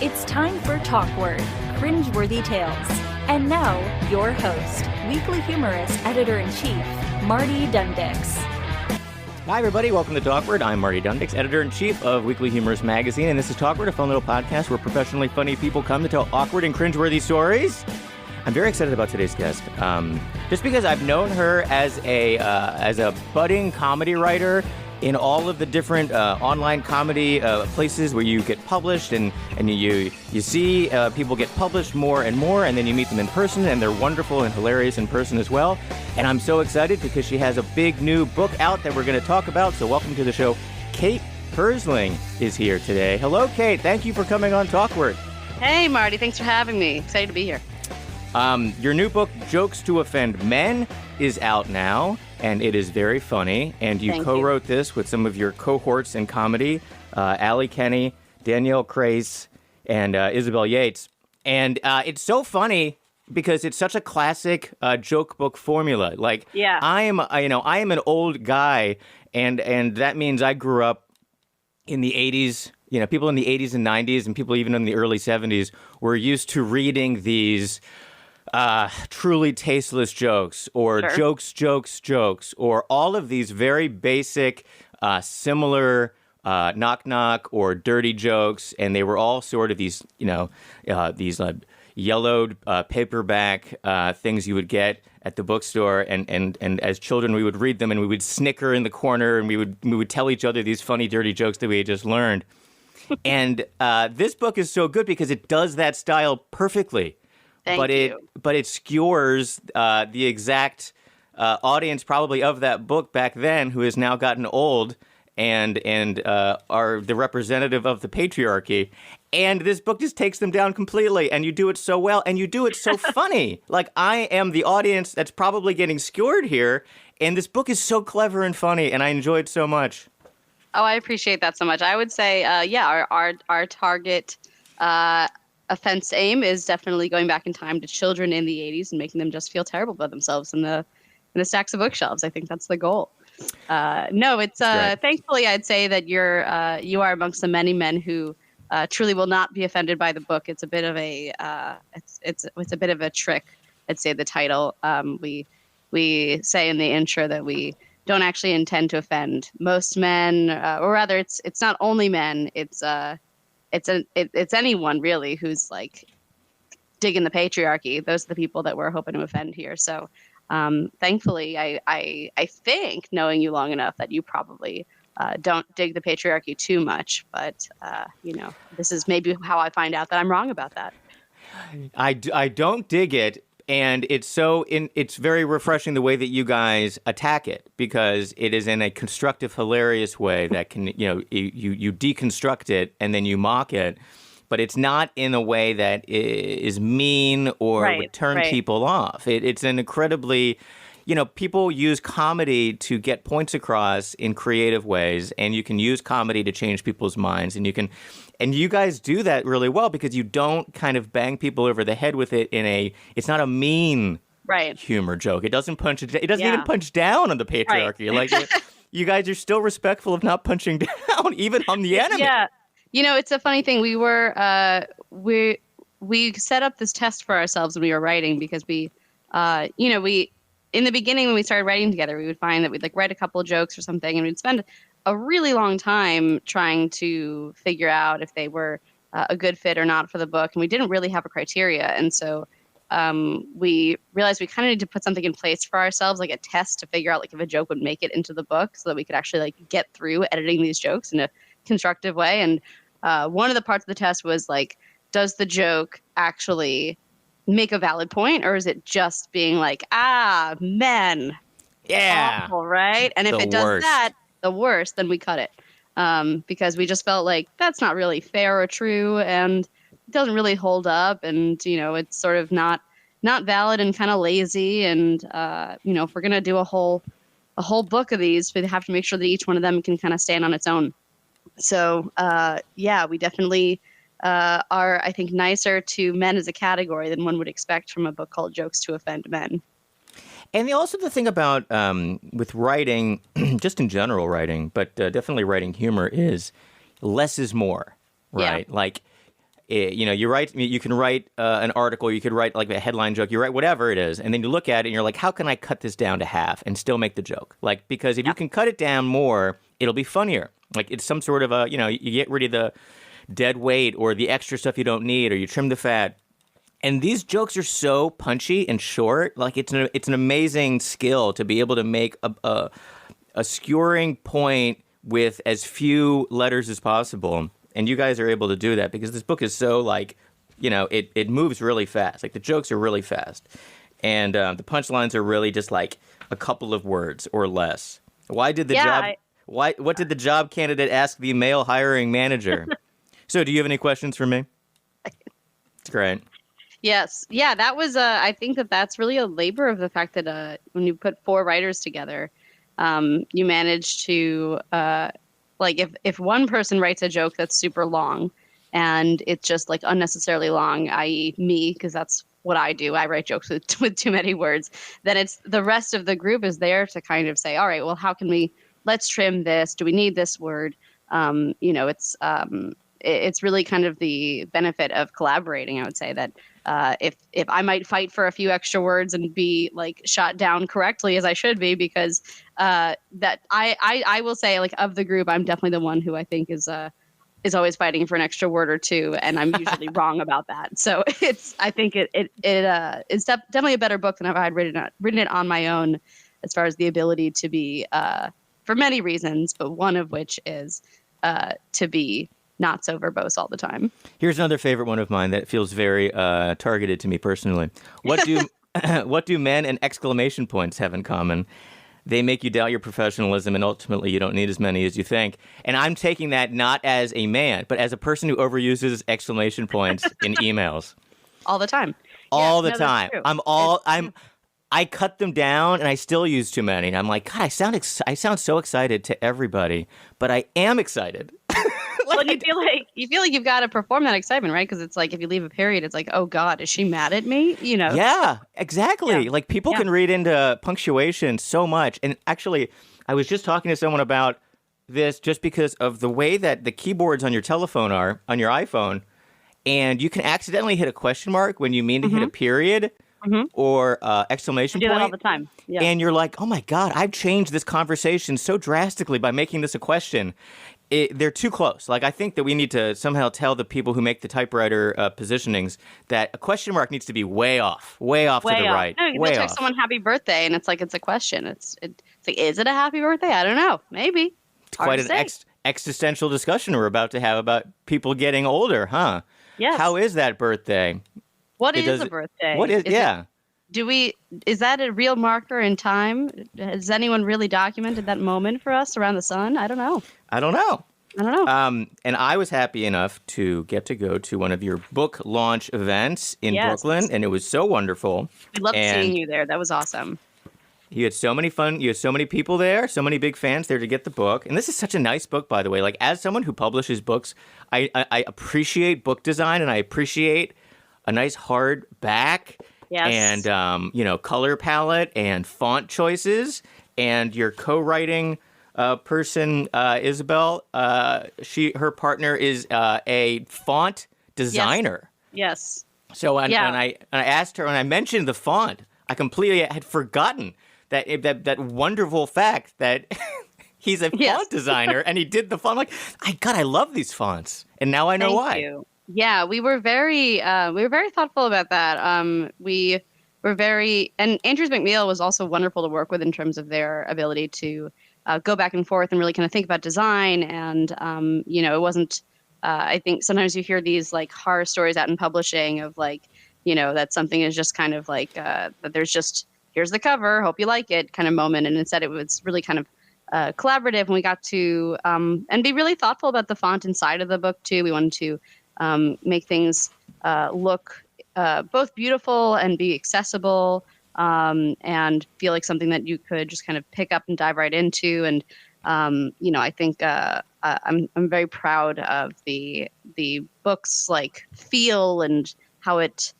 It's time for Talkward, cringeworthy tales. And now, your host, Weekly Humorist Editor-in-Chief, Marty Dundix. Hi, everybody. Welcome to Talkward. I'm Marty Dundix, Editor-in-Chief of Weekly Humorist Magazine, and this is Talkward, a fun little podcast where professionally funny people come to tell awkward and cringeworthy stories. I'm very excited about today's guest, just because I've known her as a budding comedy writer in all of the different online comedy places where you get published, and you see people get published more and more, and then you meet them in person, and they're wonderful and hilarious in person as well. And I'm so excited because she has a big new book out that we're going to talk about. So welcome to the show. Kate Herzlin is here today. Hello, Kate. Thank you for coming on Talkward. Hey, Marty. Thanks for having me. Excited to be here. Your new book, Jokes to Offend Men, is out now, and it is very funny. And you co-wrote this with some of your cohorts in comedy, Allie Kenny, Danielle Crace, and Isabel Yates. And it's so funny because it's such a classic joke book formula. Like, yeah. I am an old guy, and that means I grew up in the 80s. You know, people in the 80s and 90s, and people even in the early 70s were used to reading these truly tasteless jokes, or jokes, or all of these very basic, similar knock-knock or dirty jokes, and they were all sort of these, these yellowed paperback things you would get at the bookstore, and as children we would read them, and we would snicker in the corner, and we would tell each other these funny, dirty jokes that we had just learned. And this book is so good because it does that style perfectly. But it skewers the exact audience probably of that book back then, who has now gotten old and are the representative of the patriarchy. And this book just takes them down completely, and you do it so well, and you do it so funny. Like, I am the audience that's probably getting skewered here, and this book is so clever and funny, and I enjoy it so much. Oh, I appreciate that so much. I would say, our target offense aim is definitely going back in time to children in the 80s and making them just feel terrible about themselves in the stacks of bookshelves. I think that's the goal. Thankfully I'd say that you are amongst the many men who truly will not be offended by the book. It's a bit of a it's a bit of a trick. I'd say the title. We say in the intro that we don't actually intend to offend most men, or rather, it's not only men. It's anyone really who's like digging the patriarchy. Those are the people that we're hoping to offend here. So, thankfully, I think, knowing you long enough, that you probably don't dig the patriarchy too much. But this is maybe how I find out that I'm wrong about that. I don't dig it. And it's very refreshing the way that you guys attack it, because it is in a constructive, hilarious way that can, you deconstruct it and then you mock it, but it's not in a way that is mean or would turn people off. It's an incredibly, people use comedy to get points across in creative ways, and you can use comedy to change people's minds, and you guys do that really well because you don't kind of bang people over the head with it it's not a mean humor joke. It doesn't even punch down on the patriarchy. Like, you guys are still respectful of not punching down even on the enemy. Yeah. It's a funny thing. We set up this test for ourselves when we were writing, because we in the beginning, when we started writing together, we would find that we'd write a couple of jokes or something, and we'd spend a really long time trying to figure out if they were a good fit or not for the book. And we didn't really have a criteria. And so we realized we kind of need to put something in place for ourselves, like a test to figure out if a joke would make it into the book, so that we could actually get through editing these jokes in a constructive way. And one of the parts of the test was does the joke actually make a valid point, or is it just being men? Yeah. Awful, right? And if it does that, the worst, then we cut it. Because we just felt like that's not really fair or true, and it doesn't really hold up, and it's sort of not valid and kind of lazy. And if we're gonna do a whole book of these, we have to make sure that each one of them can kind of stand on its own. So we definitely are, I think, nicer to men as a category than one would expect from a book called Jokes to Offend Men. And also the thing about with writing, just in general writing, but definitely writing humor, is less is more, right? Yeah. Like, you can write an article, you could write like a headline joke, you write whatever it is, and then you look at it and you're like, how can I cut this down to half and still make the joke? Like, because if you can cut it down more, it'll be funnier. Like, it's some sort of you get rid of the dead weight or the extra stuff you don't need, or you trim the fat. And these jokes are so punchy and short. Like, it's an amazing skill to be able to make a skewering point with as few letters as possible. And you guys are able to do that because this book is so, like, it moves really fast. Like, the jokes are really fast. And the punchlines are really just, like, a couple of words or less. What did the job candidate ask the male hiring manager? So, do you have any questions for me? It's great. Yes. Yeah, that was, I think that's really a labor of the fact that when you put 4 writers together, you manage to, if one person writes a joke that's super long and it's just like unnecessarily long, i.e. me, because that's what I do. I write jokes with too many words. Then it's the rest of the group is there to kind of say, all right, well, let's trim this. Do we need this word? It's really kind of the benefit of collaborating. I would say that if I might fight for a few extra words and be like shot down correctly as I should be, because that I will say, like, of the group, I'm definitely the one who I think is always fighting for an extra word or two, and I'm usually wrong about that. So I think it's definitely a better book than if I had written it on my own, as far as the ability to be for many reasons, but one of which is to be not so verbose all the time. Here's another favorite one of mine that feels very targeted to me personally. What do men and exclamation points have in common? They make you doubt your professionalism, and ultimately you don't need as many as you think. And I'm taking that not as a man, but as a person who overuses exclamation points in emails. All the time. All the time. I cut them down, and I still use too many. And I'm like, God, I sound so excited to everybody, but I am excited. Well, you feel like you've got to perform that excitement, right? Because it's like, if you leave a period, it's like, oh God, is she mad at me? Yeah, exactly. Yeah. Like, people can read into punctuation so much. And actually, I was just talking to someone about this just because of the way that the keyboards on your telephone are on your iPhone, and you can accidentally hit a question mark when you mean to hit a period. Mm-hmm. Or exclamation point. I do that all the time. Yeah. And you're like, oh my God, I've changed this conversation so drastically by making this a question. They're too close. Like, I think that we need to somehow tell the people who make the typewriter positionings that a question mark needs to be way off to the right. No, you can text someone happy birthday, and it's like, it's a question. It's like, is it a happy birthday? I don't know. Maybe. It's quite an existential discussion we're about to have about people getting older, huh? Yes. How is that birthday? What is a birthday? What is yeah. Is that a real marker in time? Has anyone really documented that moment for us around the sun? I don't know. And I was happy enough to get to go to one of your book launch events in Brooklyn, and it was so wonderful. We loved seeing you there. That was awesome. You had so many fun. You had so many people there, so many big fans there to get the book. And this is such a nice book, by the way. Like, as someone who publishes books, I appreciate book design, and I appreciate a nice hard back. Yes. And, color palette and font choices. And your co-writing person, Isabel, her partner is a font designer. Yes. So when I asked her, when I mentioned the font, I completely had forgotten that wonderful fact that he's a font designer and he did the font. I'm like, I love these fonts. And now I know why. Thank you. Yeah, we were very thoughtful about that. And Andrews McMeel was also wonderful to work with in terms of their ability to go back and forth and really kind of think about design. And it wasn't. I think sometimes you hear these like horror stories out in publishing of like, that something is just kind of like that there's just, here's the cover, hope you like it kind of moment. And instead it was really kind of collaborative, and we got to and be really thoughtful about the font inside of the book too. We wanted to make things look both beautiful and be accessible, and feel like something that you could just kind of pick up and dive right into. And I think I'm very proud of the book's like feel and how it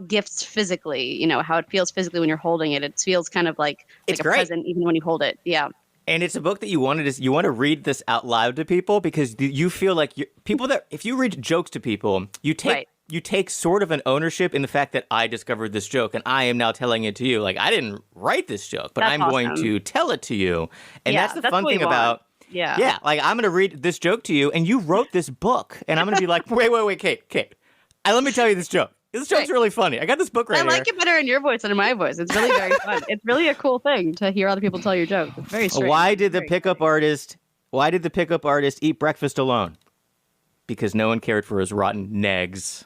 gifts physically. How it feels physically when you're holding it. It feels kind of like it's a great. present even when you hold it. Yeah. And it's a book that you want to read this out loud to people because you feel like if you read jokes to people, you take sort of an ownership in the fact that I discovered this joke and I am now telling it to you. Like, I didn't write this joke, but I'm going to tell it to you. And that's the fun thing about. Yeah. Like, I'm going to read this joke to you and you wrote this book. And I'm going to be like, wait, Kate. Let me tell you this joke. This joke's really funny. I got this book right here. I like it better in your voice than in my voice. It's really very fun. It's really a cool thing to hear other people tell your jokes. It's very strange. Why did the pickup artist eat breakfast alone? Because no one cared for his rotten negs.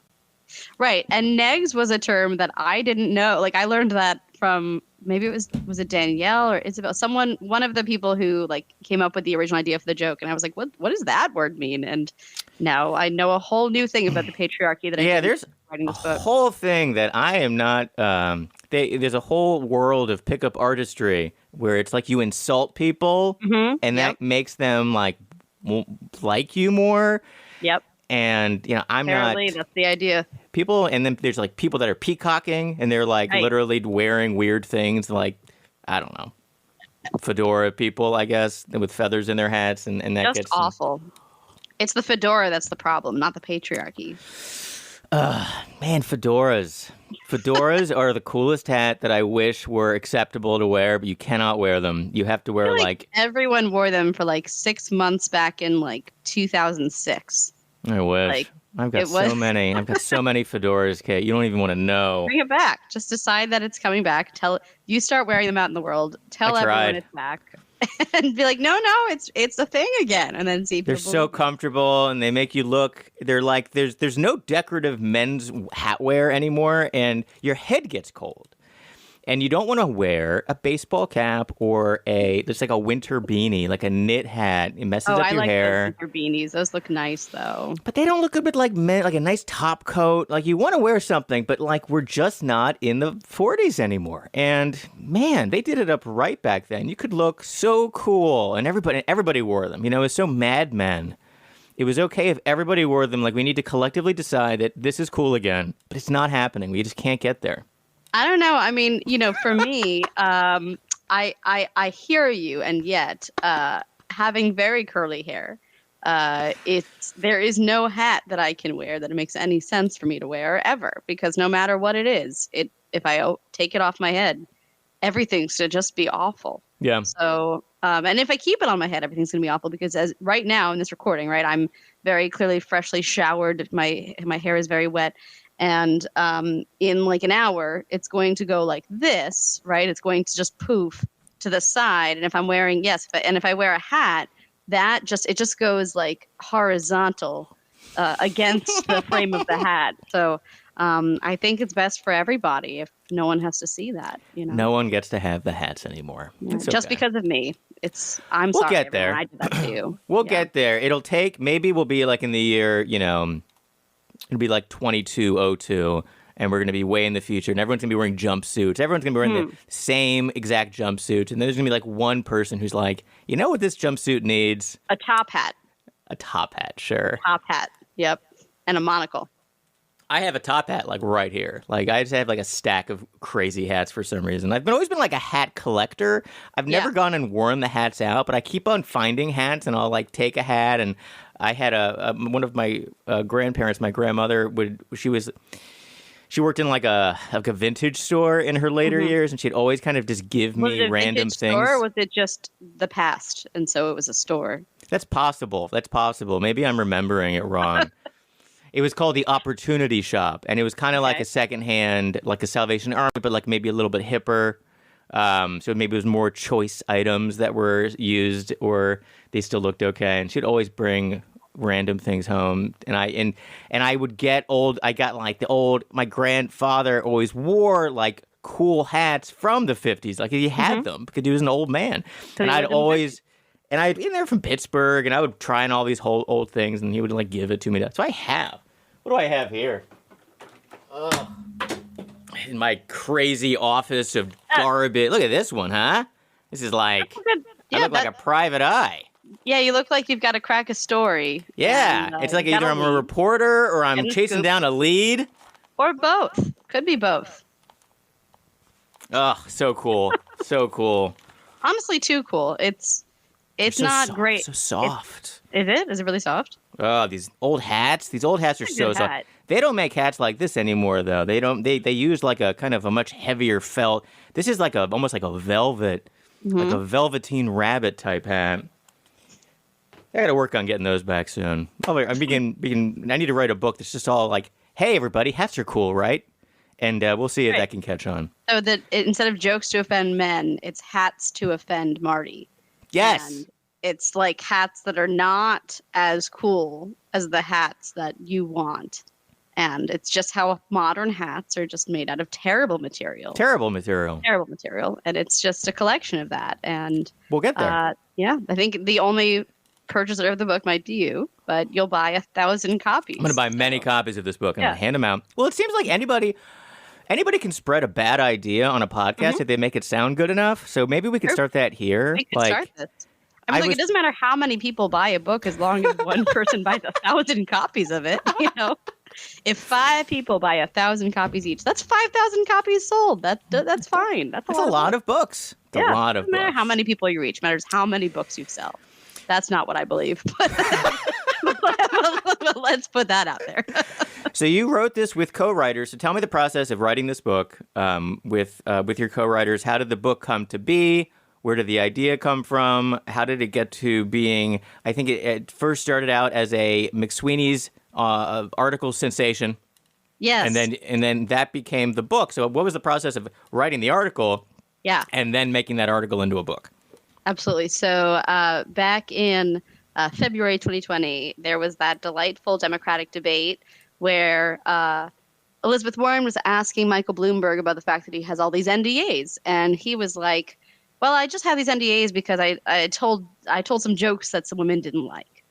Right. And negs was a term that I didn't know. Like, I learned that from maybe was it Danielle or Isabel? One of the people who like came up with the original idea for the joke. And I was like, what does that word mean? And now I know a whole new thing about the patriarchy that I didn't there's writing this book. Whole thing that I am not. There's a whole world of pickup artistry where it's like you insult people, and that makes them like you more. Yep. And Apparently, that's the idea. People, and then there's like people that are peacocking, and they're like literally wearing weird things, like I don't know, fedora people, I guess, with feathers in their hats, and that just gets awful. It's the fedora that's the problem, not the patriarchy. Man, fedoras. Fedoras are the coolest hat that I wish were acceptable to wear, but you cannot wear them. You have to wear like everyone wore them for like 6 months back in like 2006. I wish. I've got so many. I've got so many fedoras, Kate. You don't even want to know. Bring it back. Just decide that it's coming back. You start wearing them out in the world. Tell everyone it's back. And be like, no, it's a thing again. And then see people. They're so comfortable and they make you look. They're like there's no decorative men's hat wear anymore, and your head gets cold. And you don't want to wear a baseball cap or there's like a winter beanie, like a knit hat. It messes up your hair. Those winter beanies. Those look nice, though. But they don't look good with like a nice top coat. Like, you want to wear something, but like, we're just not in the 40s anymore. And man, they did it up right back then. You could look so cool, and everybody wore them. It was so Mad Men. It was okay if everybody wore them. Like, we need to collectively decide that this is cool again, but it's not happening. We just can't get there. I don't know. I mean, for me, I hear you, and yet having very curly hair, there is no hat that I can wear that it makes any sense for me to wear ever, because no matter what it is, if I take it off my head, everything should just be awful. Yeah. So, and if I keep it on my head, everything's gonna be awful, because as right now in this recording, right, I'm very clearly freshly showered. My hair is very wet. And in like an hour, it's going to go like this, right? It's going to just poof to the side. And if I'm wearing, if I wear a hat, it just goes like horizontal against the frame of the hat. So I think it's best for everybody if no one has to see that. No one gets to have the hats anymore. Yeah, just because of me. I'm we'll sorry. Get there. I did that to you. We'll get there. It'll take. Maybe we'll be like in the year, it'll be like 2202, and we're going to be way in the future, and everyone's going to be wearing jumpsuits. Everyone's going to be wearing the same exact jumpsuit, and there's going to be like one person who's like, you know what this jumpsuit needs? A top hat. A top hat, sure. Top hat, yep. And a monocle. I have a top hat like right here. Like, I just have like a stack of crazy hats for some reason. I've always been like a hat collector. I've never gone and worn the hats out, but I keep on finding hats, and I'll like take a hat. And I had one of my grandparents, my grandmother, she worked in like a vintage store in her later years, and she'd always kind of just give me random things. Store, or was it just the past, and so it was a store? That's possible. Maybe I'm remembering it wrong. It was called the Opportunity Shop, and it was kind of like a secondhand, like a Salvation Army, but like maybe a little bit hipper. So maybe it was more choice items that were used, or they still looked okay. And she'd always bring random things home, and I would get old. I got like my grandfather always wore like cool hats from the 50s, like he had them because he was an old man, and I'd been there from Pittsburgh, and I would try on all these whole old things, and he would like give it to me. So I have. What do I have here? In my crazy office of garbage. Look at this one, huh? This is like, I look like a private eye. Yeah, you look like you've got to crack a story. Yeah, it's like either I'm a reporter or I'm chasing down a lead. Or both. Could be both. Oh, so cool. So cool. Honestly, too cool. It's It's so not soft, great. So soft. Is it? Is it really soft? Oh, these old hats. These old hats are so soft. Hat. They don't make hats like this anymore, though. They don't. They use like a kind of a much heavier felt. This is like almost like a velvet, like a velveteen rabbit type hat. I got to work on getting those back soon. I need to write a book that's just all like, "Hey, everybody, hats are cool, right?" And we'll see if that can catch on. So that instead of jokes to offend men, it's hats to offend Marty. Yes. And it's like hats that are not as cool as the hats that you want. And it's just how modern hats are just made out of terrible material. Terrible material. Terrible material. And it's just a collection of that. And we'll get there. Yeah, I think the only purchaser of the book might be you, but you'll buy 1,000 copies. I'm going to buy many copies of this book and I'll hand them out. Well, it seems like anybody can spread a bad idea on a podcast if they make it sound good enough. So maybe we could start that here. We could start this. It doesn't matter how many people buy a book as long as one person buys 1,000 copies of it. You know, if 5 people buy 1,000 copies each, that's 5,000 copies sold. That's fine. That's a lot of books. It's a lot of books. No matter how many people you reach, matters how many books you sell. That's not what I believe, but let's put that out there. So you wrote this with co-writers. So tell me the process of writing this book with your co-writers. How did the book come to be? Where did the idea come from? How did it get to being? I think it first started out as a McSweeney's article sensation. Yes. And then that became the book. So what was the process of writing the article? Yeah. And then making that article into a book? Absolutely. So back in February 2020, there was that delightful Democratic debate where Elizabeth Warren was asking Michael Bloomberg about the fact that he has all these NDAs. And he was like, well, I just have these NDAs because I told some jokes that some women didn't like.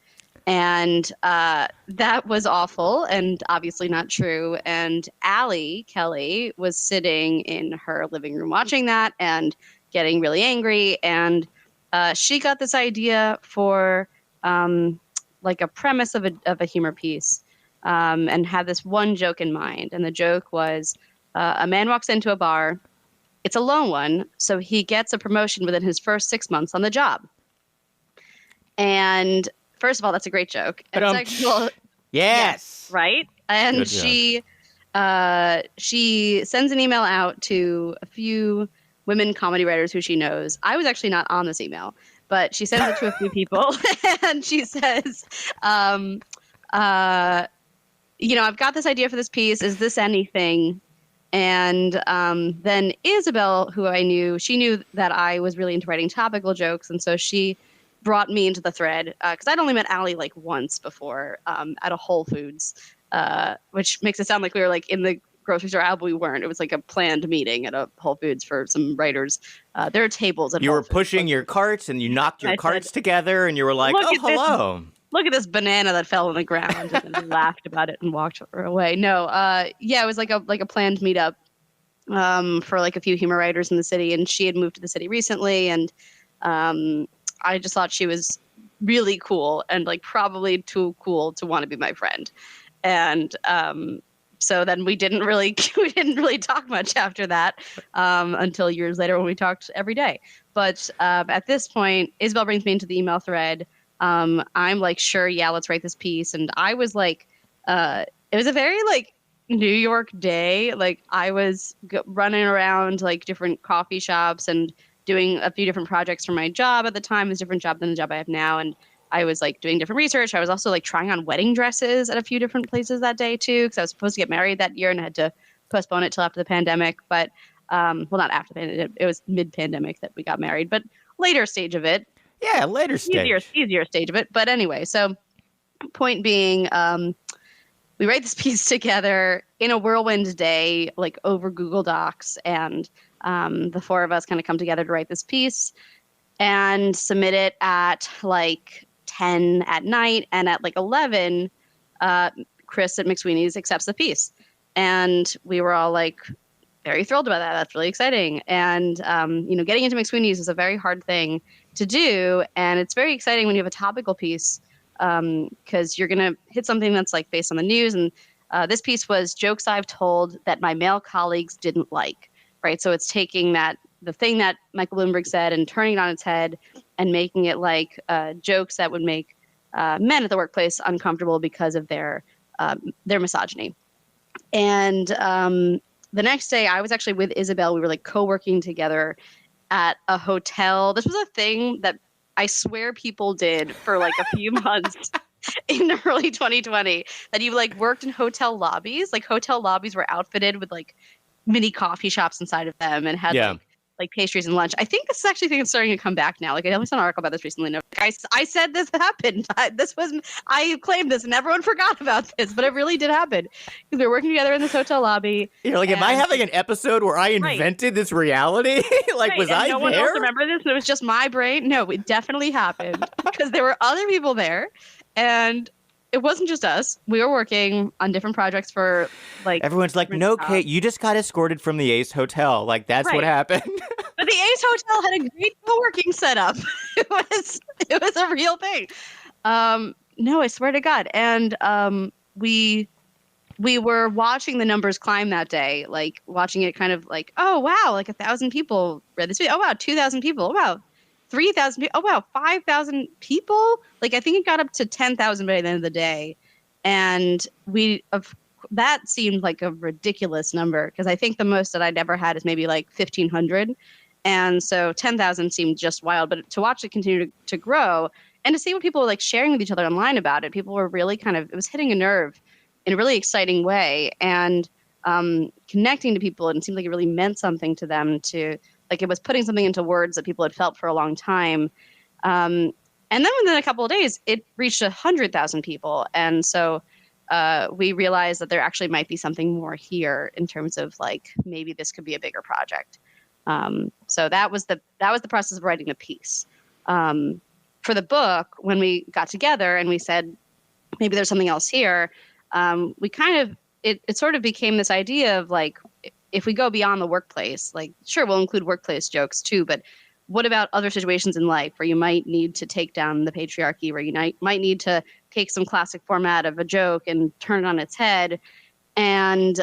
And that was awful and obviously not true. And Allie Kelly was sitting in her living room watching that and getting really angry. And she got this idea for like a premise of a humor piece and had this one joke in mind. And the joke was a man walks into a bar. It's a lone one, so he gets a promotion within his first 6 months on the job. And first of all, that's a great joke. And second of all, yes, right? And she sends an email out to a few women comedy writers who she knows. I was actually not on this email, but she sends it to a few people, and she says, I've got this idea for this piece. Is this anything? And then Isabel, who I knew, she knew that I was really into writing topical jokes. And so she brought me into the thread because I'd only met Allie like once before at a Whole Foods, which makes it sound like we were like in the grocery store. But we weren't. It was like a planned meeting at a Whole Foods for some writers. There are tables at You Whole were Foods. pushing your carts and you knocked your carts together and you were like, oh, hello. Look at this banana that fell on the ground, and then we laughed about it and walked away. No, it was like a planned meetup for like a few humor writers in the city, and she had moved to the city recently, and I just thought she was really cool and like probably too cool to want to be my friend, and so then we didn't really talk much after that until years later when we talked every day. But at this point, Isabel brings me into the email thread. I'm like, sure, yeah, let's write this piece. And I was like, it was a very like New York day. Like I was running around like different coffee shops and doing a few different projects for my job at the time. It was a different job than the job I have now. And I was like doing different research. I was also like trying on wedding dresses at a few different places that day too, because I was supposed to get married that year and I had to postpone it till after the pandemic. But not after the pandemic. It was mid-pandemic that we got married, but later stage of it. Yeah, later stage. Easier stage of it. But anyway, so point being, we write this piece together in a whirlwind day, like over Google Docs. And the four of us kind of come together to write this piece and submit it at like 10 at night. And at like 11, Chris at McSweeney's accepts the piece. And we were all like very thrilled about that. That's really exciting. And, getting into McSweeney's is a very hard thing to do. And it's very exciting when you have a topical piece because you're going to hit something that's like based on the news. And this piece was jokes I've told that my male colleagues didn't like, right? So it's taking the thing that Michael Bloomberg said and turning it on its head and making it like jokes that would make men at the workplace uncomfortable because of their misogyny. And the next day, I was actually with Isabel. We were like co-working together at a hotel. This was a thing that I swear people did for like a few months in early 2020, that you like worked in hotel lobbies. Like hotel lobbies were outfitted with like mini coffee shops inside of them and had like pastries and lunch. I think this is actually thing that's starting to come back now. Like I only saw an article about this recently. No, I said this happened. I claimed this and everyone forgot about this, but it really did happen because we were working together in this hotel lobby. You're like, am I having an episode where I invented this reality? Like, was I no there? one else remember this? And it was just my brain. No, it definitely happened because there were other people there, and it wasn't just us. We were working on different projects for like. Everyone's like, no, Kate, you just got escorted from the Ace Hotel. Like, that's what happened. But the Ace Hotel had a great co-working setup. It was a real thing. No, I swear to God. And we were watching the numbers climb that day, like watching it kind of like, oh, wow, like 1,000 people read this video. Oh, wow, 2,000 people. Oh, wow, 3,000 people. Oh, wow, 5,000 people. Like, I think it got up to 10,000 by the end of the day. And that seemed like a ridiculous number because I think the most that I'd ever had is maybe like 1,500. And so 10,000 seemed just wild. But to watch it continue to grow and to see what people were like sharing with each other online about it, people were really it was hitting a nerve in a really exciting way and connecting to people. And it seemed like it really meant something to them like it was putting something into words that people had felt for a long time. And then within a couple of days, it reached 100,000 people. And so we realized that there actually might be something more here in terms of like, maybe this could be a bigger project. So that was the process of writing the piece. For the book, when we got together and we said, maybe there's something else here, we it sort of became this idea of like, if we go beyond the workplace, like, sure, we'll include workplace jokes too, but what about other situations in life where you might need to take down the patriarchy, where you might need to take some classic format of a joke and turn it on its head? And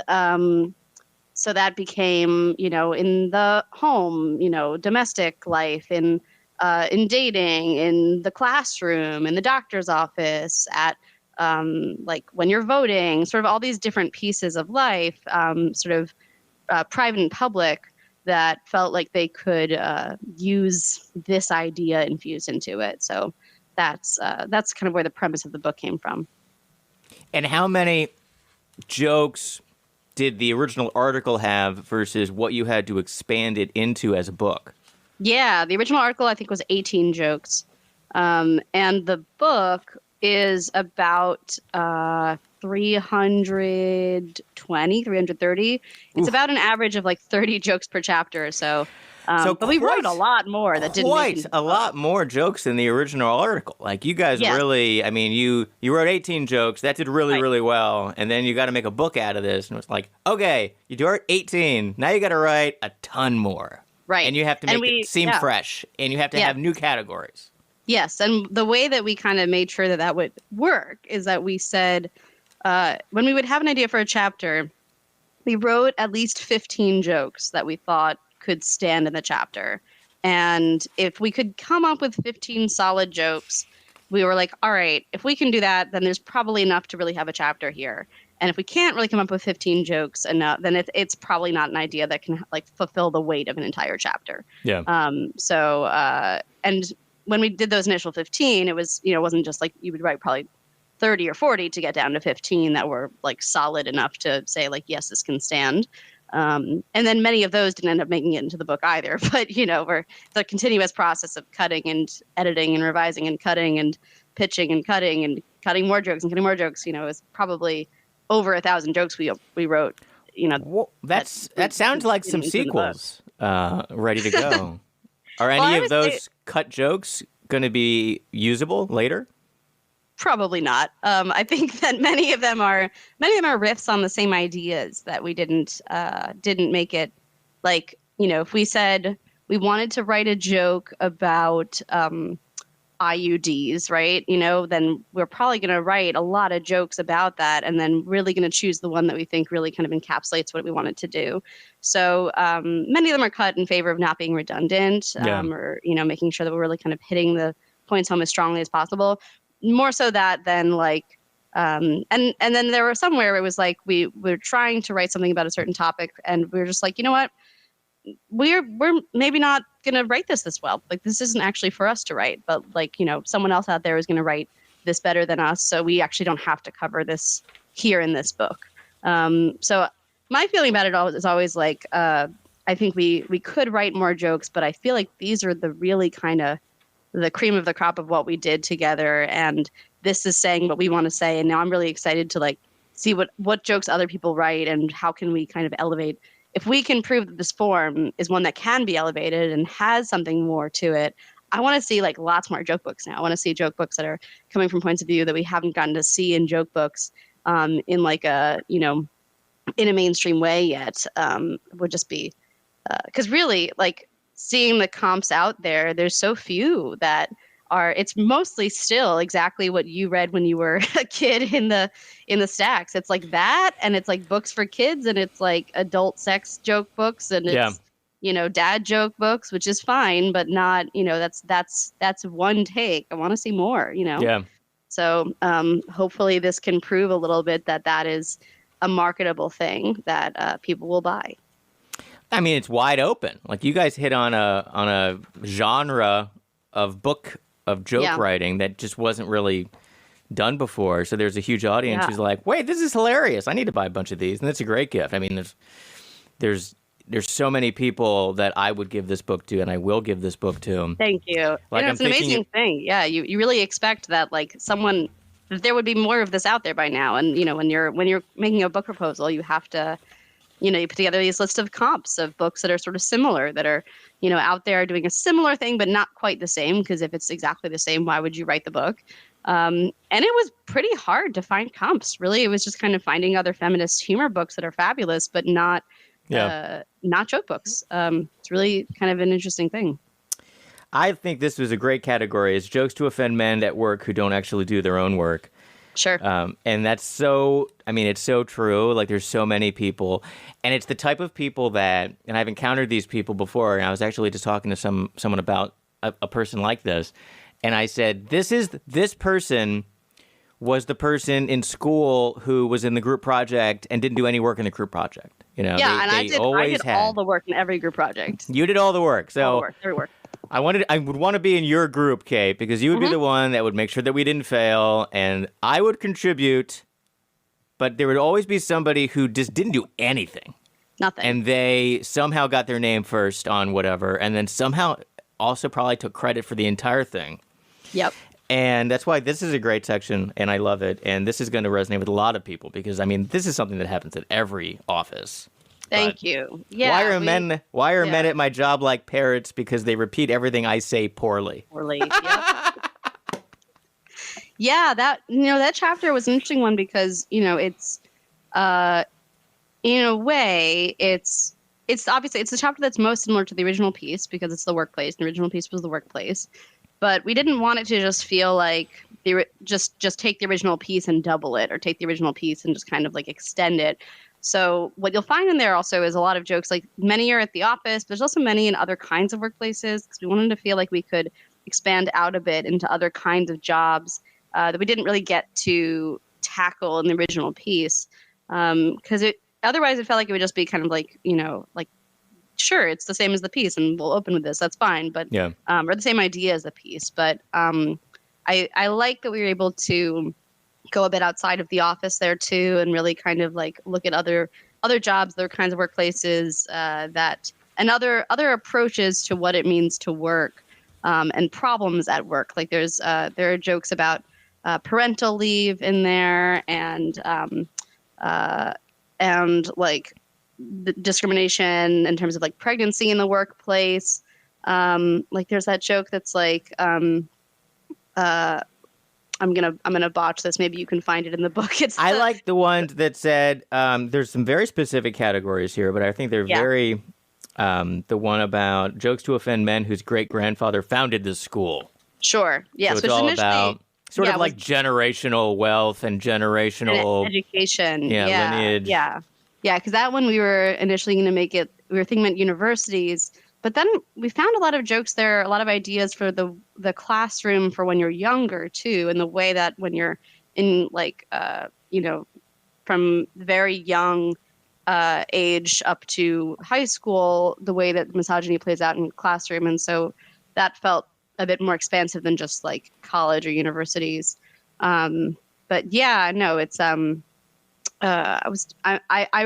so that became, in the home, domestic life, in dating, in the classroom, in the doctor's office, at like when you're voting, sort of all these different pieces of life, sort of private and public, that felt like they could use this idea infused into it. So that's kind of where the premise of the book came from. And how many jokes did the original article have versus what you had to expand it into as a book? Yeah, the original article I think was 18 jokes. And the book is about 330. It's about an average of like 30 jokes per chapter. So but we wrote a lot more that didn't make it. A lot more jokes than the original article. Like you guys really, I mean, you wrote 18 jokes. That did really, really well. And then you got to make a book out of this. And it's like, okay, you do 18. Now you got to write a ton more. Right. And you have to make it seem fresh. And you have to have new categories. Yes. And the way that we kind of made sure that would work is that we said, when we would have an idea for a chapter, we wrote at least 15 jokes that we thought could stand in the chapter. And if we could come up with 15 solid jokes, we were like, all right, if we can do that, then there's probably enough to really have a chapter here. And if we can't really come up with 15 jokes enough, then it's probably not an idea that can like fulfill the weight of an entire chapter. Yeah. And when we did those initial 15, it was, it wasn't just like you would write probably 30 or 40 to get down to 15 that were like solid enough to say like, yes, this can stand. And then many of those didn't end up making it into the book either. But, it's a continuous process of cutting and editing and revising and cutting and pitching and cutting more jokes and cutting more jokes. It was probably over 1,000 jokes we wrote. That sounds like some sequels ready to go. Are any of those cut jokes going to be usable later? Probably not. I think that many of them are riffs on the same ideas that we didn't make it. Like, if we said we wanted to write a joke about IUDs, right? Then we're probably going to write a lot of jokes about that and then really going to choose the one that we think really kind of encapsulates what we want it to do. So many of them are cut in favor of not being redundant or, making sure that we're really kind of hitting the points home as strongly as possible. More so that than like, and then there were some where it was like we're trying to write something about a certain topic and we were just like, you know what? We're maybe not going to write this well. Like, this isn't actually for us to write, but like, someone else out there is going to write this better than us. So we actually don't have to cover this here in this book. So my feeling about it is always like, I think we could write more jokes, but I feel like these are the really kind of the cream of the crop of what we did together. And this is saying what we want to say. And now I'm really excited to like see what jokes other people write and how can we kind of elevate. If we can prove that this form is one that can be elevated and has something more to it, I want to see like lots more joke books now. I want to see joke books that are coming from points of view that we haven't gotten to see in joke books in like a, in a mainstream way yet. Would just be, because really like seeing the comps out there, there's so few that it's mostly still exactly what you read when you were a kid in the stacks. It's like that, and it's like books for kids, and it's like adult sex joke books, and it's dad joke books, which is fine, but not that's one take. I want to see more. Yeah. So hopefully this can prove a little bit that is a marketable thing that people will buy. I mean, it's wide open. Like, you guys hit on a genre of book of joke writing that just wasn't really done before. So there's a huge audience who's like, wait, this is hilarious. I need to buy a bunch of these. And that's a great gift. I mean, there's so many people that I would give this book to, and I will give this book to. Thank you. Like, it's an amazing thing. Yeah, you really expect that like that there would be more of this out there by now. And when you're making a book proposal, you have to you put together these lists of comps of books that are sort of similar, that are, out there doing a similar thing, but not quite the same. Because if it's exactly the same, why would you write the book? And it was pretty hard to find comps. Really, it was just kind of finding other feminist humor books that are fabulous, but not joke books. It's really kind of an interesting thing. I think this was a great category. It's jokes to offend men at work who don't actually do their own work. Sure. And that's it's so true. Like, there's so many people, and it's the type of people that, and I've encountered these people before, and I was actually just talking to someone about a person like this, and I said, this person was the person in school who was in the group project and didn't do any work in the group project. I did all the work in every group project. You did all the work. So every work. I would want to be in your group, Kate, because you would be the one that would make sure that we didn't fail, and I would contribute, but there would always be somebody who just didn't do anything. Nothing. And they somehow got their name first on whatever, and then somehow also probably took credit for the entire thing. Yep. And that's why this is a great section, and I love it, and this is going to resonate with a lot of people, because, I mean, this is something that happens at every office. Thank you. Yeah. Why are men at my job like parrots? Because they repeat everything I say poorly. Yep. Yeah, that chapter was an interesting one because, it's in a way it's obviously it's the chapter that's most similar to the original piece because it's the workplace. The original piece was the workplace. But we didn't want it to just feel like just take the original piece and double it, or take the original piece and just kind of like extend it. So what you'll find in there also is a lot of jokes, like many are at the office, but there's also many in other kinds of workplaces, because we wanted to feel like we could expand out a bit into other kinds of jobs that we didn't really get to tackle in the original piece. Because otherwise it felt like it would just be kind of like, like, sure, it's the same as the piece and we'll open with this, that's fine. But or the same idea as the piece. But I like that we were able to go a bit outside of the office there too, and really kind of like look at other jobs, other kinds of workplaces and other approaches to what it means to work and problems at work. Like there are jokes about parental leave in there, and like the discrimination in terms of like pregnancy in the workplace. Like there's that joke that's like I'm gonna botch this. Maybe you can find it in the book. I like the one that said there's some very specific categories here, but I think they're very the one about jokes to offend men whose great grandfather founded this school. Sure. Yes. So it's which all initially, about sort yeah, of like generational wealth and generational education. lineage. Yeah. Yeah. Because that one we were initially going to make it, we were thinking about universities, but then we found a lot of jokes there, a lot of ideas for the classroom for when you're younger too, and the way that when you're in like, from very young age up to high school, the way that misogyny plays out in classroom. And so that felt a bit more expansive than just like college or universities. But yeah, no, it's I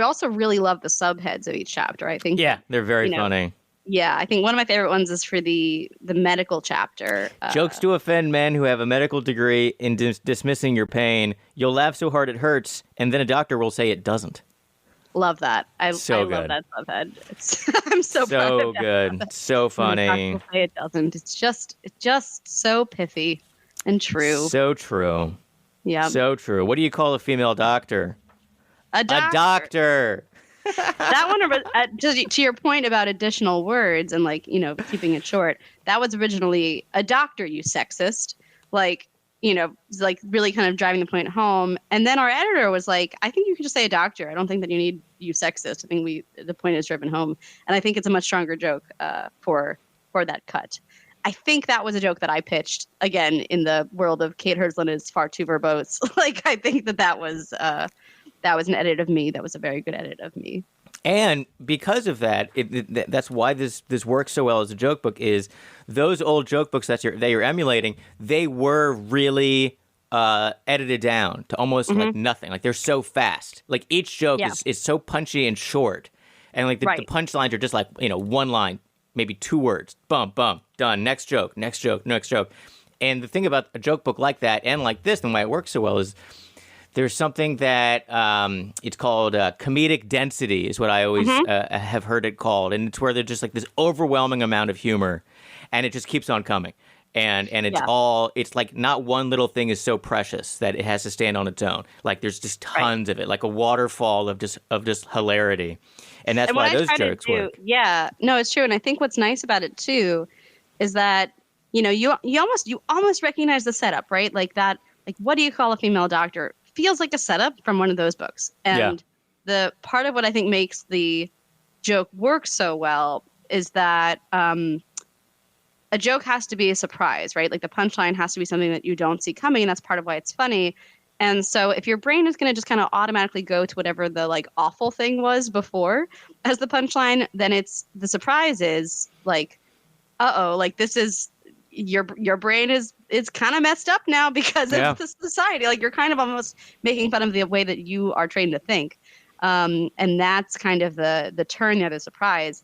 also really love the subheads of each chapter. I think they're very funny. Yeah, I think one of my favorite ones is for the medical chapter. Jokes to offend men who have a medical degree in dismissing your pain. You'll laugh so hard it hurts, and then a doctor will say it doesn't. Love that. I love that subhead. I'm so proud of that. Good. So funny. Will say it doesn't. It's just so pithy and true. So true. Yeah. So true. What do you call a female doctor? A doctor. That one, to your point about additional words and like, keeping it short, that was originally a doctor, you sexist. Like, like really kind of driving the point home. And then our editor was like, I think you could just say a doctor. I don't think that you need you sexist. I think the point is driven home. And I think it's a much stronger joke for that cut. I think that was a joke that I pitched, again, in the world of Kate Herzlin is far too verbose. Like, I think that was an edit of me. That was a very good edit of me. And because of that, that's why this works so well as a joke book. Is those old joke books that you're emulating? They were really edited down to almost like nothing. Like they're so fast. Like each joke is so punchy and short, and like the punchlines are just like one line, maybe 2 words. Bum bum done. Next joke. Next joke. Next joke. And the thing about a joke book like that and like this, and why it works so well is. There's something that it's called comedic density is what I always have heard it called. And it's where there's just like this overwhelming amount of humor and it just keeps on coming. And it's like not one little thing is so precious that it has to stand on its own. Like there's just tons of it, like a waterfall of just hilarity. And that's why those jokes work. Yeah, no, it's true. And I think what's nice about it too is that, you almost recognize the setup, right? Like that, like what do you call a female doctor? Feels like a setup from one of those books. And the part of what I think makes the joke work so well is that a joke has to be a surprise, right? Like the punchline has to be something that you don't see coming, and that's part of why it's funny. And so if your brain is going to just kind of automatically go to whatever the like awful thing was before as the punchline, then the surprise is like, like this is your brain is kind of messed up now because of the society. Like you're kind of almost making fun of the way that you are trained to think. And that's kind of the turn there, the surprise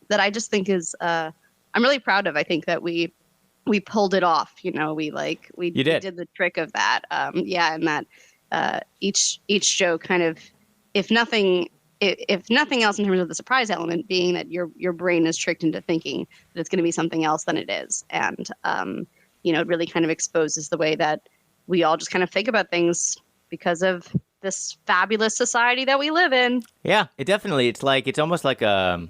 that I just think is, I'm really proud of. I think that we pulled it off, we did the trick of that. And that each show kind of, if nothing else in terms of the surprise element being that your brain is tricked into thinking that it's going to be something else than it is. And, it really kind of exposes the way that we all just kind of think about things because of this fabulous society that we live in. Yeah, it's almost like a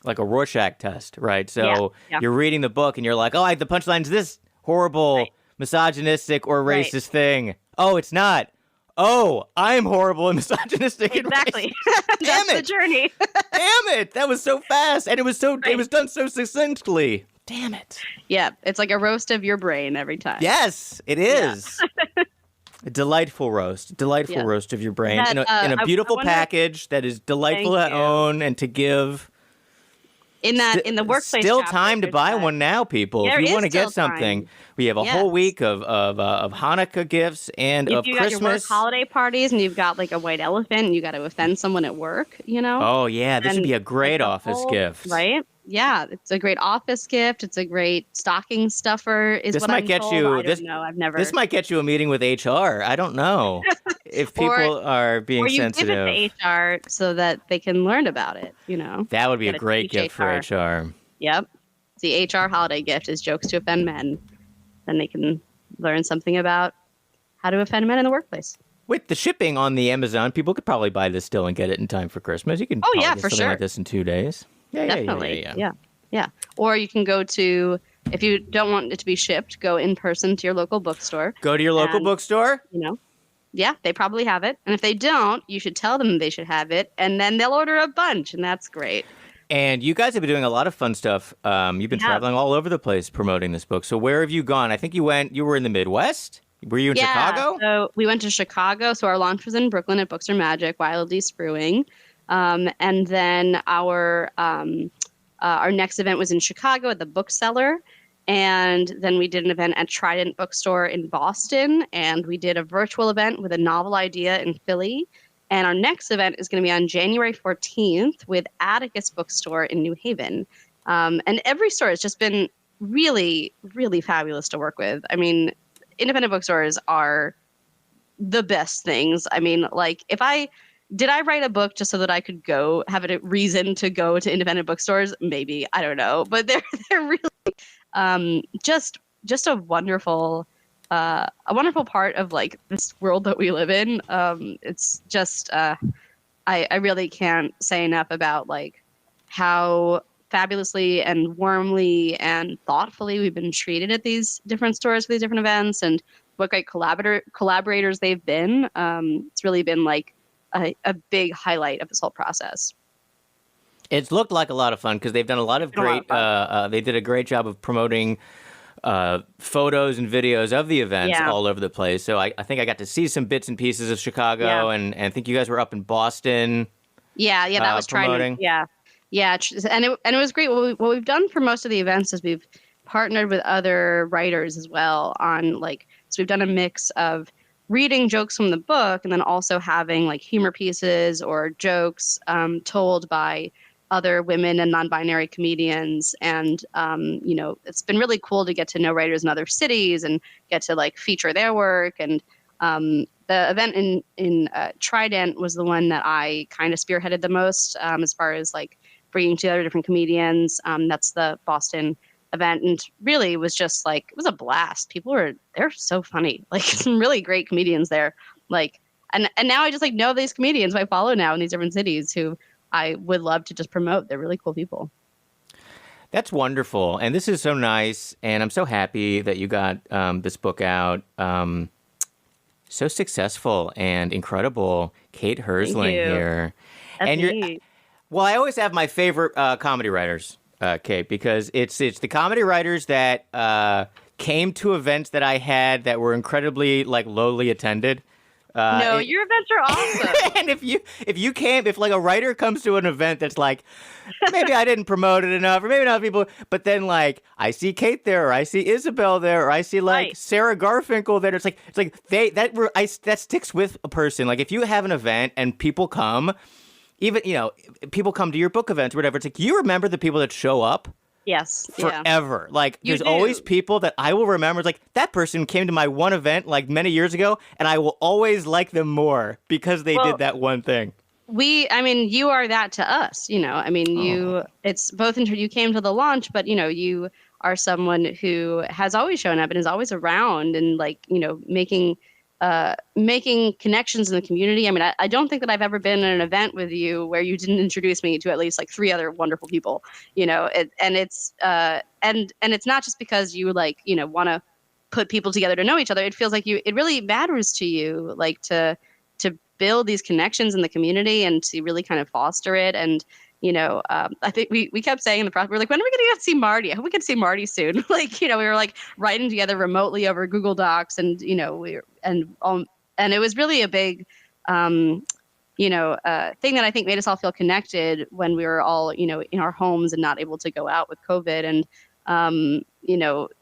Rorschach test, right? So you're reading the book and you're like, oh, the punchline's this horrible, misogynistic or racist thing. Oh, it's not. Oh, I'm horrible and misogynistic. Exactly. Damn That's the journey. Damn it. That was so fast. And it was done so succinctly. Damn it. Yeah. It's like a roast of your brain every time. Yes, it is. Yeah. A delightful roast. Roast of your brain. In a beautiful package that is delightful to own and to give. In the workplace, still time to buy one now, people. If you want to get something, we have a whole week of Hanukkah gifts and of Christmas. You've got your work holiday parties, and you've got like a white elephant, and you got to offend someone at work. Oh yeah, this would be a great office gift, right? Yeah, it's a great office gift. It's a great stocking stuffer. This might get you. I don't know. I've never. This might get you a meeting with HR. I don't know if people are being sensitive. Or you give it to HR so that they can learn about it. That would be a great gift for HR. Yep. The HR holiday gift is jokes to offend men. Then they can learn something about how to offend men in the workplace. With the shipping on the Amazon, people could probably buy this still and get it in time for Christmas. You can get something like this in 2 days. Yeah, definitely. Yeah. Or you can go to if you don't want it to be shipped, go in person to your local bookstore. Go to your local And, bookstore. Yeah, they probably have it. And if they don't, you should tell them they should have it, and then they'll order a bunch, and that's great. And you guys have been doing a lot of fun stuff. You've been traveling all over the place promoting this book. So where have you gone? I think you were in the Midwest. Were you in Chicago? So we went to Chicago. So our launch was in Brooklyn at Books Are Magic, Wildly Screwing. And then our next event was in Chicago at the Bookseller. And then we did an event at Trident Bookstore in Boston. And we did a virtual event with a novel idea in Philly. And our next event is going to be on January 14th with Atticus Bookstore in New Haven. And every store has just been really, really fabulous to work with. I mean, independent bookstores are the best things. I mean, like, did I write a book just so that I could go have a reason to go to independent bookstores? Maybe, I don't know, but they're really just a wonderful part of like this world that we live in. It's just I really can't say enough about like how fabulously and warmly and thoughtfully we've been treated at these different stores for these different events, and what great collaborators they've been. It's really been like a big highlight of this whole process. It's looked like a lot of fun because they've done a lot of great. They did a great job of promoting photos and videos of the events all over the place. So I think I got to see some bits and pieces of Chicago, and I think you guys were up in Boston. Yeah, that was promoting. Trident. Yeah, and it was great. What we've done for most of the events is we've partnered with other writers as well on like, so we've done a mix of reading jokes from the book and then also having like humor pieces or jokes told by other women and non-binary comedians. And, it's been really cool to get to know writers in other cities and get to like feature their work. And the event in Trident was the one that I kind of spearheaded the most as far as like bringing together different comedians. That's the Boston event. And really it was just like, it was a blast. They're so funny. Like some really great comedians there. Like, and now I just like know these comedians who I follow now in these different cities who I would love to just promote. They're really cool people. That's wonderful. And this is so nice. And I'm so happy that you got this book out. So successful and incredible. Kate Herzlin here. That's and me. Well, I always have my favorite comedy writers, Kate, because it's the comedy writers that came to events that I had that were incredibly like lowly attended. No, your events are awesome. And if like a writer comes to an event that's like, maybe I didn't promote it enough, or maybe not people, but then like I see Kate there, or I see Isabel there, or I see like Sarah Garfinkel there. It's like that sticks with a person. Like if you have an event and people come, even people come to your book events or whatever. It's like you remember the people that show up. Yes. Forever. Like there's always people that I will remember. It's like that person came to my one event like many years ago, and I will always like them more because they did that one thing. You are that to us, it's both you came to the launch, but you are someone who has always shown up and is always around and like, making connections in the community. I mean, I don't think that I've ever been in an event with you where you didn't introduce me to at least like 3 other wonderful people, and it's not just because you like, want to put people together to know each other. It feels like it really matters to you, like to build these connections in the community and to really kind of foster it. And, I think we kept saying in the process, we were like, when are we going to get to see Marty? I hope we get to see Marty soon. Like, we were like writing together remotely over Google Docs and, and it was really a big, thing that I think made us all feel connected when we were all, in our homes and not able to go out with COVID. And,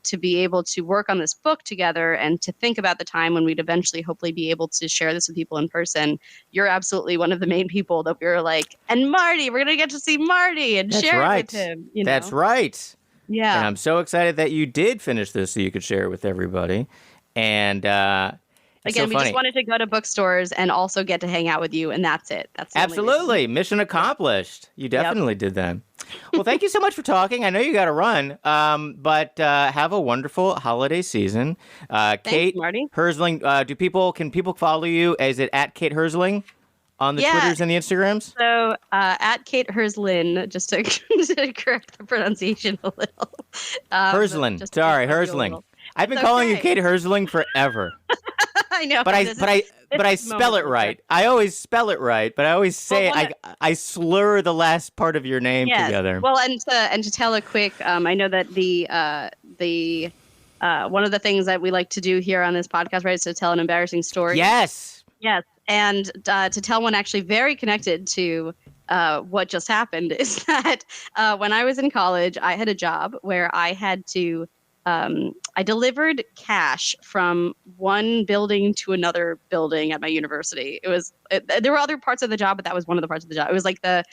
to be able to work on this book together and to think about the time when we'd eventually hopefully be able to share this with people in person. You're absolutely one of the main people that we were like, and Marty, we're going to get to see Marty and share it with him. That's right. Yeah. And I'm so excited that you did finish this so you could share it with everybody. And, again, we just wanted to go to bookstores and also get to hang out with you, and that's it. That's absolutely mission accomplished. You definitely did that. Well, thank you so much for talking. I know you got to run, but have a wonderful holiday season. Thanks, Kate Marty. Herzling. Can people follow you? Is it at Kate Herzling on the Yeah. Twitters and the Instagrams? So at Kate Herzlin, just to, to correct the pronunciation a little. Herzlin. just Sorry, to be a Herzling. little- I've been It's calling you okay. Kate Herzling forever. I know. But I this but is- I this but I is spell it moment. right. I always spell it right, but I always say Well, I slur the last part of your name Yes. together. Well, and to tell a quick, I know that the one of the things that we like to do here on this podcast, right, is to tell an embarrassing story. Yes. Yes, and to tell one actually very connected to what just happened is that when I was in college, I had a job where I had to I delivered cash from one building to another building at my university. There were other parts of the job, but that was one of the parts of the job. It was like the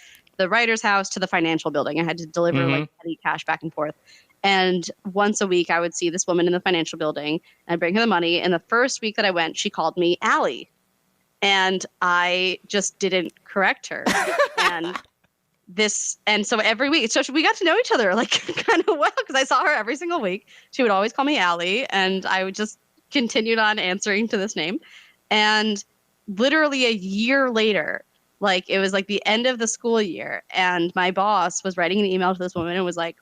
writer's house to the financial building. I had to deliver like petty cash back and forth. And once a week, I would see this woman in the financial building, and I'd bring her the money. And the first week that I went, she called me Allie. And I just didn't correct her. And so every week, so we got to know each other like kind of well because I saw her every single week. She would always call me Allie, and I would just continued on answering to this name. And literally a year later, like it was like the end of the school year, and my boss was writing an email to this woman and was like,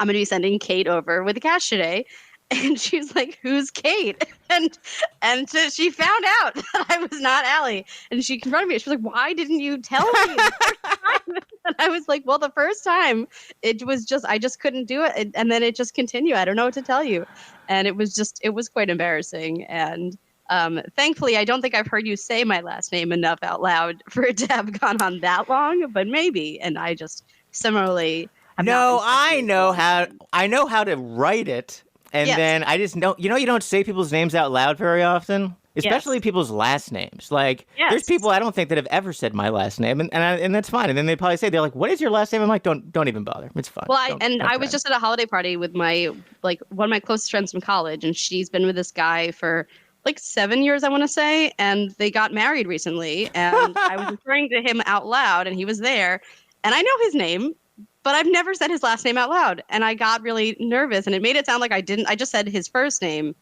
I'm going to be sending Kate over with the cash today. And she's like, who's Kate? And so she found out that I was not Allie. And she confronted me. She was like, why didn't you tell me the first time? And I was like, well, the first time it was just, I just couldn't do it. And then it just continued. I don't know what to tell you. And it was quite embarrassing. And thankfully, I don't think I've heard you say my last name enough out loud for it to have gone on that long, but maybe. And I just similarly have not No, been I successful know in how to write it. And Yes. then I just don't, you don't say people's names out loud very often, especially Yes. people's last names. Like, Yes. there's people I don't think that have ever said my last name, and that's fine. And then they probably say, they're like, what is your last name? I'm like, don't even bother. It's fine. Well, Don't I try. was just at a holiday party with one of my closest friends from college, and she's been with this guy for like 7 years, I want to say, and they got married recently. And I was referring to him out loud, and he was there, and I know his name, but I've never said his last name out loud, and I got really nervous, and it made it sound like I didn't. I just said his first name,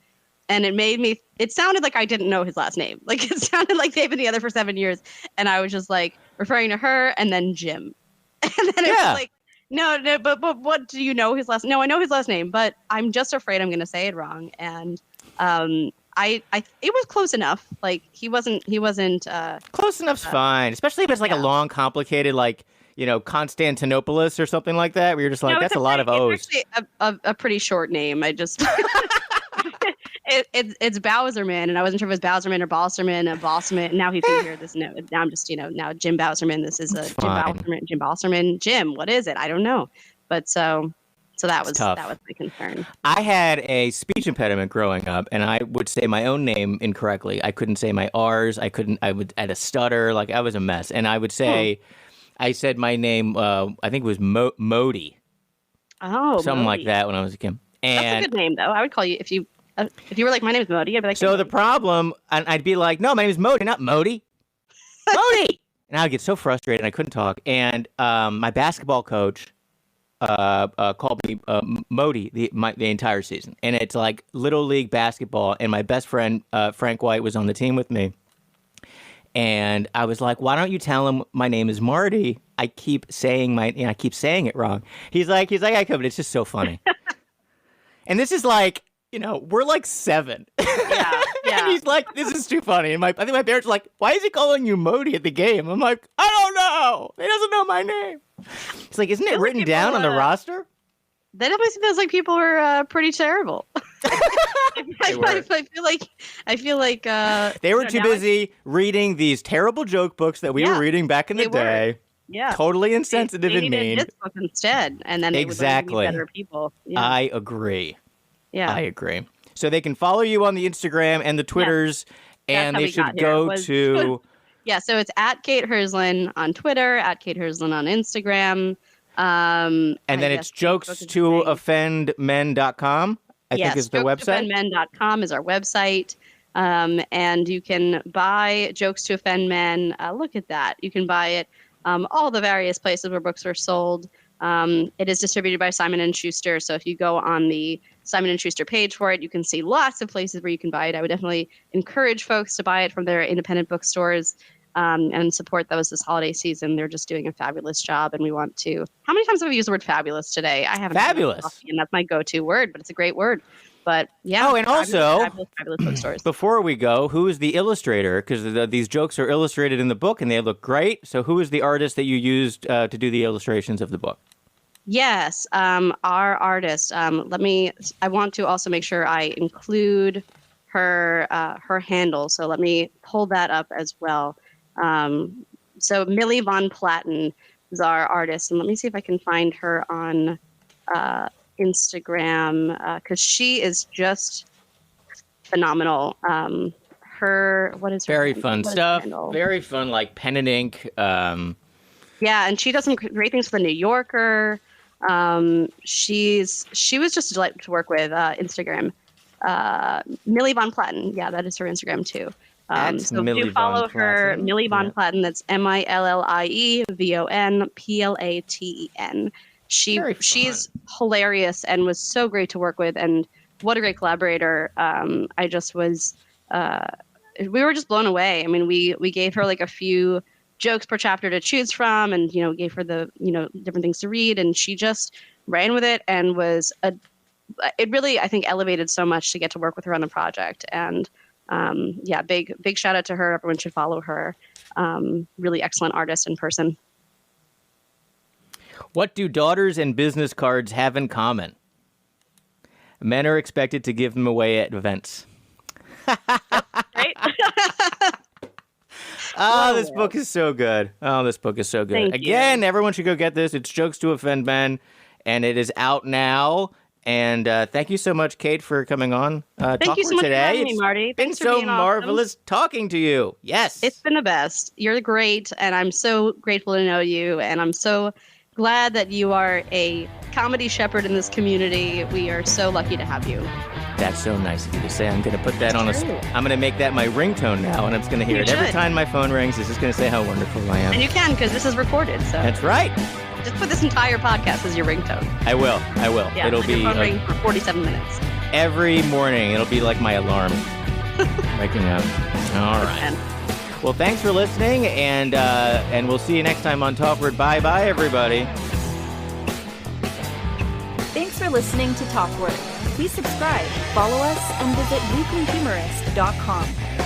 and it sounded like I didn't know his last name. Like it sounded like they've been together for 7 years, and I was just like referring to her and then Jim, and then it was like. No, but what do you know his last? No, I know his last name, but I'm just afraid I'm going to say it wrong. And it was close enough. Like he wasn't. Close enough's fine, especially if it's like a long, complicated, like, Constantinopolis or something like that, where you're just like, that's a lot of O's. It's actually a pretty short name. I just. It's Bowserman, and I wasn't sure if it was Bowserman or Bosserman. Now he's here. Now I'm just now Jim Bowserman. This is It's Jim fine. Bowserman. Jim, what is it? I don't know. But so that was tough. my concern. I had a speech impediment growing up, and I would say my own name incorrectly. I couldn't say my R's. I had a stutter. Like, I was a mess. And I would say, I said my name, I think it was Modi. Oh, Something Modi. like that when I was a kid. That's And a good name, though. I would call you if you were like, my name is Modi. I'd be like, so hey, the Modi. problem, and I'd be like, no, my name is Modi, not Modi. Modi! And I would get so frustrated, and I couldn't talk. And my basketball coach called me Modi the entire season. And it's like Little League basketball, and my best friend, Frank White, was on the team with me. And I was like, why don't you tell him my name is Marty? I keep saying I keep saying it wrong. He's like, I could, but it's just so funny. And this is like, we're like 7. Yeah. And he's like, this is too funny. And I think my parents are like, why is he calling you Modi at the game? I'm like, I don't know. He doesn't know my name. It's like, isn't it written down on the roster? That always feels like people were pretty terrible. I feel like they were too busy reading these terrible joke books that we were reading back in the day. Yeah, totally insensitive they and mean. this book instead, and then they would learn to be better people. Yeah. I agree. Yeah. I agree. So they can follow you on the Instagram and the Twitters, and they should go to. Yeah, so it's at Kate Herzlin on Twitter, at Kate Herzlin on Instagram. And then it's jokes2offendmen.com, I think is the website. Jokes2offendmen.com is our website. And you can buy Jokes to Offend Men. Look at that. You can buy it all the various places where books are sold. It is distributed by Simon & Schuster. So if you go on the Simon & Schuster page for it, you can see lots of places where you can buy it. I would definitely encourage folks to buy it from their independent bookstores. and support those this holiday season. They're just doing a fabulous job, and we want to. How many times have I used the word fabulous today? I haven't. Fabulous. And that's my go-to word, but it's a great word. But yeah. Oh, and also, fabulous bookstores. Before we go, who is the illustrator? Because these jokes are illustrated in the book, and they look great. So who is the artist that you used to do the illustrations of the book? Yes, our artist. I want to also make sure I include her handle. So let me pull that up as well. So Millie Von Platten is our artist, and let me see if I can find her on Instagram because she is just phenomenal. What is her very handle? fun stuff? Very fun, like pen and ink. Yeah, and she does some great things for the New Yorker. She was just a delight to work with. Instagram. Millie Von Platten. Yeah, that is her Instagram too. So do follow her, Millie Von Platten. That's MILLIEVONPLATEN. She's hilarious and was so great to work with, and what a great collaborator. I just was. We were just blown away. I mean, we gave her like a few jokes per chapter to choose from, and gave her the different things to read, and she just ran with it and was it really, I think, elevated so much to get to work with her on the project. And big shout out to her. Everyone should follow her. Really excellent artist in person. What do daughters and business cards have in common? Men are expected to give them away at events. Right? Oh, this book is so good. Thank Again, you. Everyone should go get this. It's Jokes to Offend Men, and it is out now. And thank you so much, Kate, for coming on. Thank you so much today. for having me, Marty. It's Thanks for been so being awesome. marvelous talking to you. Yes. It's been the best. You're great, and I'm so grateful to know you, and I'm so glad that you are a comedy shepherd in this community. We are so lucky to have you. That's so nice of you to say. I'm going to put that I'm going to make that my ringtone now, and I'm just going to hear it every time my phone rings. It's just going to say how wonderful I am. And you can, because this is recorded. So that's right. Just put this entire podcast as your ringtone. I will. Yeah, it'll be ring for 47 minutes. Every morning. It'll be like my alarm. Waking up. All right. Well, thanks for listening, and we'll see you next time on Talkward. Bye, everybody. Thanks for listening to Talkward. Please subscribe, follow us, and visit weeklyhumorist.com.